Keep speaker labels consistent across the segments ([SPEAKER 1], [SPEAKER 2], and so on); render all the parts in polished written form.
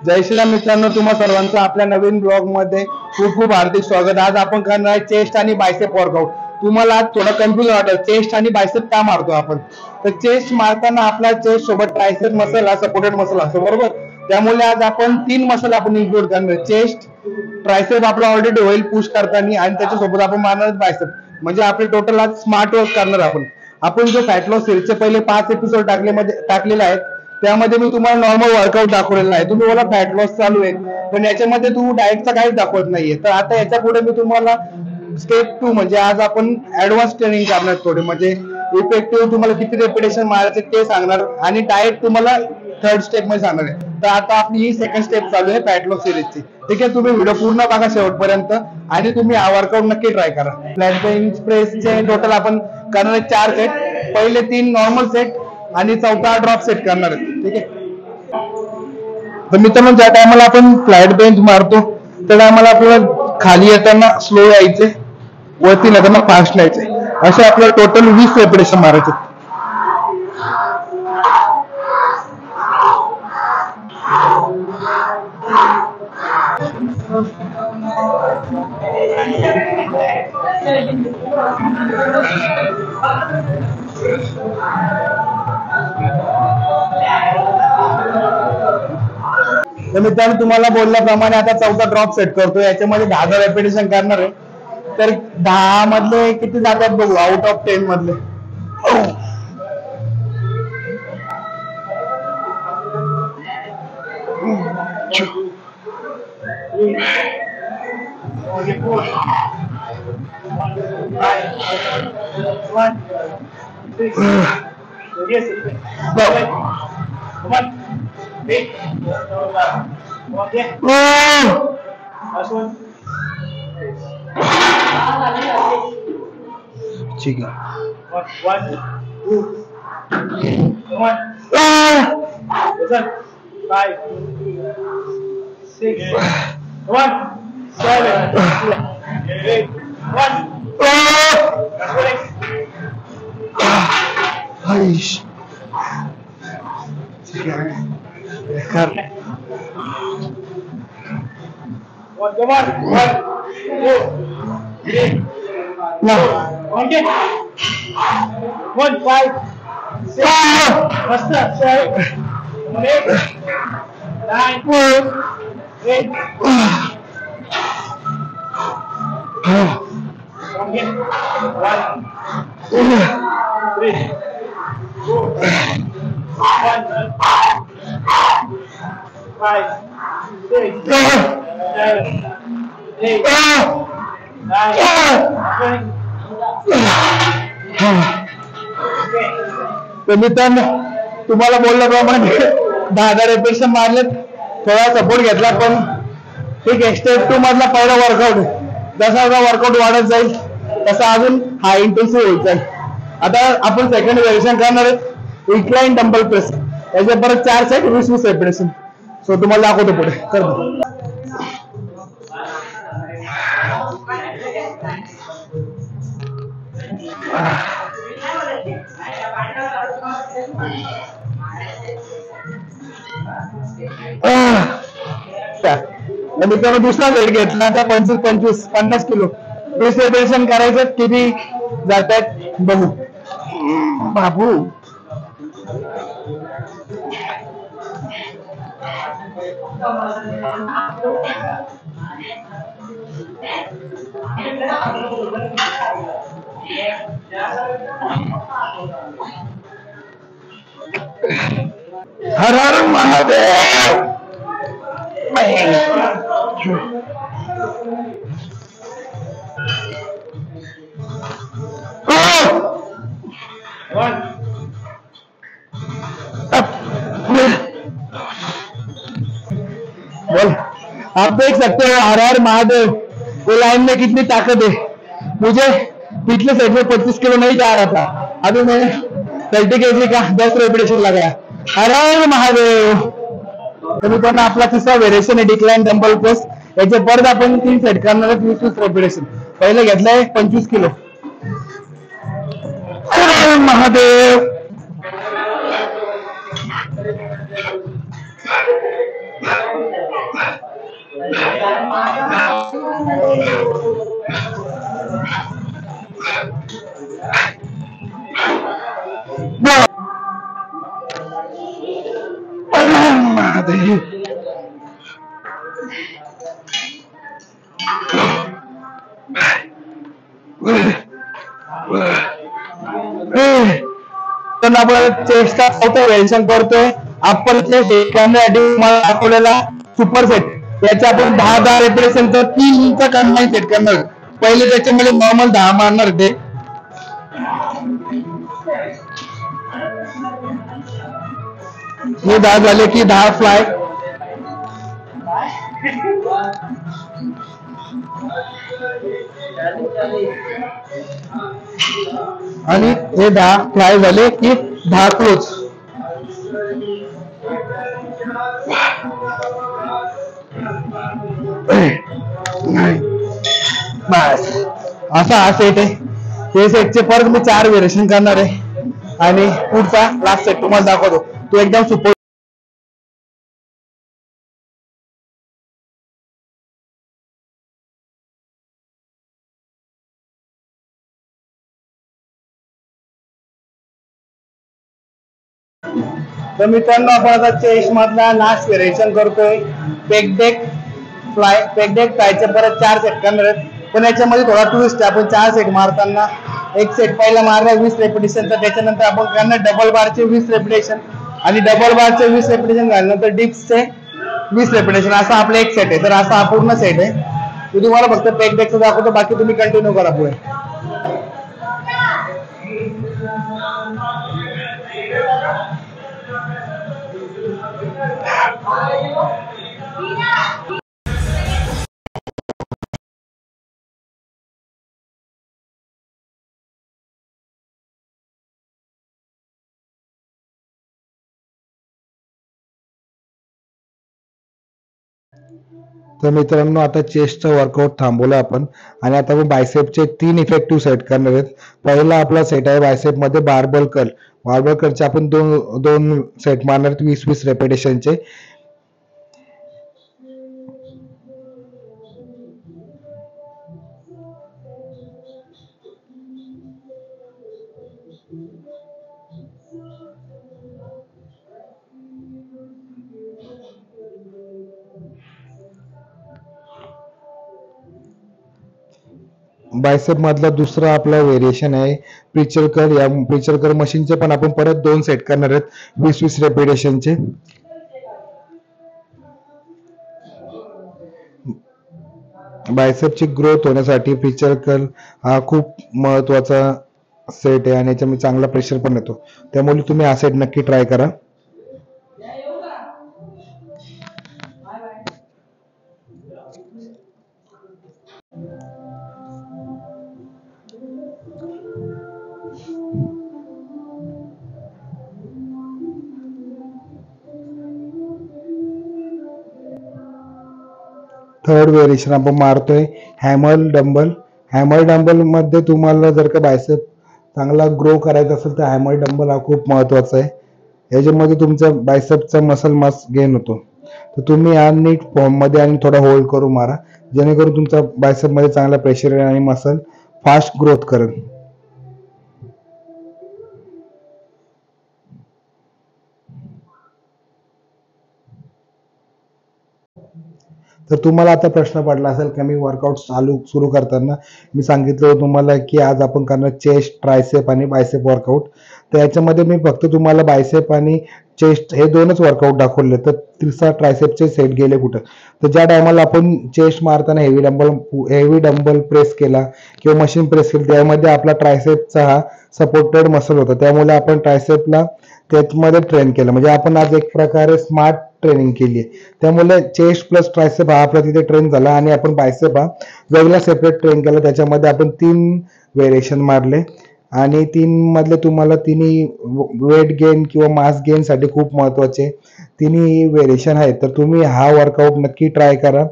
[SPEAKER 1] जय श्रीराम मित्रांनो, तुम्हा सर्वांचं आपल्या नवीन ब्लॉग मध्ये खूप खूप हार्दिक स्वागत। आज आपण करणार आहे चेस्ट आणि बायसेप वर्कआउट। तुम्हाला थोडं कन्फ्युजन वाटेल, चेस्ट आणि बायसेप का मारतो आपण, तर चेस्ट मारताना आपला चेस्ट सोबत ट्रायसेप मसल हा सपोर्टेड मसल असतो, बरोबर। त्यामुळे आज आपण 3 मसल आपण इन्क्लूड करणार। चेस्ट ट्रायसेप आपला ऑलरेडी होईल पुश करताना, आणि त्याच्यासोबत आपण मारणार बायसेप, म्हणजे आपले टोटल आज स्मार्ट वर्क करणार आपण जो फॅट लॉस सिरीजचे पहिले 5 एपिसोड टाकलेले आहेत, त्यामध्ये मी तुम्हाला नॉर्मल वर्कआउट दाखवलेला आहे। तुम्ही मला फॅट लॉस चालू आहे, पण याच्यामध्ये तू डाएटचा काहीच दाखवत नाहीये। तर आता याच्या पुढे मी तुम्हाला स्टेप 2 म्हणजे आज आपण ऍडव्हान्स ट्रेनिंग करणार थोडे, म्हणजे इफेक्टिव्ह तुम्हाला किती रेपिटेशन मारायचे ते सांगणार, आणि डाएट तुम्हाला थर्ड स्टेप मध्ये सांगणार आहे। तर आता आपली ही सेकंड स्टेप चालू आहे फॅट लॉस सिरीजची, ठीक आहे। तुम्ही व्हिडिओ पूर्ण बघा शेवटपर्यंत, आणि तुम्ही हा वर्कआउट नक्की ट्राय करा। फ्लॅट बेंच प्रेसचे टोटल आपण करणार 4 सेट, पहिले 3 नॉर्मल सेट आणि चौथा ड्रॉप सेट करणार आहे, ठीक आहे। तर मित्रांनो, ज्या टायमाला आपण फ्लॅट बेंच मारतो त्या टायमाला आपल्याला खाली येताना स्लो यायचे, वरती येताना फास्ट यायचे, असे आपल्याला टोटल 20 रेपिटेशन मारायचे। तर मित्रांनो, तुम्हाला बोलल्याप्रमाणे आता चौथा ड्रॉप सेट करतो, याच्यामध्ये 10 रेपिटेशन करणार आहे। तर 10 मधले किती जातात बघू, आउट ऑफ 10 मधले। ठीक है, 1 2 1 5 6 1 7 8 1 Aish. One, come on. 1 2 3 no. Okay. 1 5 6 faster 7 8 9 8 okay. 1 2 3 4 1 5 6 7 8 9 तर मित्रांनो, तुम्हाला बोलल्याप्रमाणे 10 रेपिटेशन मारलेत, थोडा सपोर्ट घेतला, पण ठीक आहे। स्टेप 2 मधला पहिला वर्कआउट, जसा वर्कआउट वाढत जाईल तसा अजून हा इंटेन्सिव्ह होत जाईल। आता आपण सेकंड व्हेरिएशन करणार आहे इन्क्लाइन डंबल प्रेस, याचे परत 4 सेट 20 रेपिटेशन। सो तुम्हाला दाखवतो पुढे, कर दो। मित्रांनो, दुसरा वेट घेतला आता 25 50 किलो 20 रेपिटेशन करायचं, किती जातात बघू बाबू। हर हर महादेव। बोल, आप देख सकते हो हर हर महादेव, वो लाइन में कितनी ताकत है। मुझे पिछले सेट में 25 किलो नहीं जा रहा था, अभी मैंने 30 kg का 10 रेपिटेशन लगाया। हर हर महादेव। तर मित्रांनो, आपला तिसरा व्हेरिएशन आहे डिक्लाइन डंबल प्रेस, याचे परत आपण 3 सेट करणार आहेत 20 रेपिटेशन। पहिले घेतलंय 25 किलो। महादेव। तर आपण चेस्टचा चौथा व्हेरिएशन करतोय. आपण तुम्हाला दाखवलेला सुपर सेट याचे आपण 10 रेपिटेशन तर 3 इंच कंबाईन सेट करणार. पहिले त्याच्यामध्ये नॉर्मल 10 मारणार ते. हे 10 झाले की 10 फ्लाय. आणि हे 10 फ्लाय झाले की 10 क्लोज. बस असा हा सेट आहे. हे सेटचे परत मी 4 व्हेरिएशन करणार आहे आणि पुढचा लास्ट सेट तुम्हाला दाखवतो. तो एकदम सुपर. तर मित्रांनो आपण आता चेस्ट मधला लास्ट व्हेरिएशन करतोय. पेक डेक फ्लायचे परत 4 सेट करणार आहेत. पण याच्यामध्ये थोडा ट्विस्ट आहे. आपण 4 सेट मारताना एक सेट पहिला मारला 20 रेपिटेशन, तर त्याच्यानंतर आपण करणार डबल बारचे 20 रेपिटेशन आणि डबल बारचे 20 रेपिटेशन झाल्यानंतर डिप्सचे 20 रेपिटेशन. असा आपला एक सेट आहे. तर असा हा पूर्ण सेट आहे. मी तुम्हाला फक्त पेक डेकचं दाखवतो, बाकी तुम्ही कंटिन्यू करा पुढे. तर मित्रांनो आता चेस्टचं वर्कआउट थांबवलं आपण आणि आता आपण बायसेपचे 3 इफेक्टिव्ह सेट करणार आहेत. पहिला आपला सेट आहे बायसेप मध्ये बार्बल कर्ल. बार्बल कर्लचे आपण दोन सेट मारणार आहेत 20-20 रेपिटेशनचे. बायसेप मधला दुसरा आपला व्हेरिएशन आहे प्रिचर कर्ल. या प्रिचर कर्ल मशीनचे पण आपण परत 2 सेट करणार आहेत 20-20 रेपिटेशनचे. बायसेपची ग्रोथ होण्यासाठी प्रिचर कर्ल हा खूप महत्वाचा सेट आहे आणि याच्यामध्ये चांगला प्रेशर पण येतो. त्यामुळे तुम्ही हा सेट नक्की ट्राय करा. थर्ड व्हेरिएशन आपण मारतोय हॅमर डंबल. हॅमर डंबल मध्ये तुम्हाला जर का बायसेप चांगला ग्रो करायचा असेल तर हॅमर डंबल हा खूप महत्वाचा आहे. याच्यामध्ये तुमचा बायसेपचा मसल मास गेन होतो. तर तुम्ही हा नीट फॉर्म मध्ये आणि थोडा होल्ड करून मारा, जेणेकरून तुमचा बायसेप मध्ये चांगला प्रेशर येईल आणि मसल फास्ट ग्रोथ करेल. तर तुम्हाला आता प्रश्न पडला असेल की मी वर्कआउट सुरू करताना मी सांगितलं तुम्हाला की आज आपण करणार चेस्ट, ट्रायसेप आणि बायसेप वर्कआउट. तर याच्यामध्ये मी फक्त तुम्हाला बायसेप आणि चेस्ट हे 2च वर्कआउट दाखवले, तर तिसरा ट्रायसेपचे सेट गेले कुठं. तर ज्या टायमाला आपण चेस्ट मारताना हेवी डंबल प्रेस केला किंवा मशीन प्रेस केली त्यामध्ये आपला ट्रायसेपचा हा सपोर्टेड मसल होता, त्यामुळे आपण ट्रायसेपला त्यामध्ये ट्रेन केलं. म्हणजे आपण आज एक प्रकारे स्मार्ट ट्रेनिंग केली आहे. त्यामुळे चेस्ट प्लस ट्रायसेप हा आपला तिथे ट्रेन झाला आणि आपण बायसेप हा वेगळा सेपरेट ट्रेन केला. त्याच्यामध्ये आपण 3 व्हेरिएशन मारले आणि 3 मधले तुम्हाला तिन्ही वेट गेन किंवा मास गेन साठी खूप महत्वाचे तिन्ही व्हेरिएशन आहेत. तर तुम्ही हा वर्कआउट नक्की ट्राय करा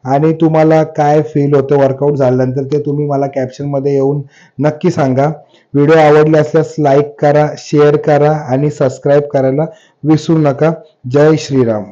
[SPEAKER 1] आणि तुम्हाला काय फील होतं वर्कआउट झाल्यानंतर ते तुम्ही मला कॅप्शन मध्ये येऊन नक्की सांगा. व्हिडिओ आवडले असल्यास लाईक करा, शेअर करा आणि सबस्क्राईब करायला विसरू नका. जय श्रीराम.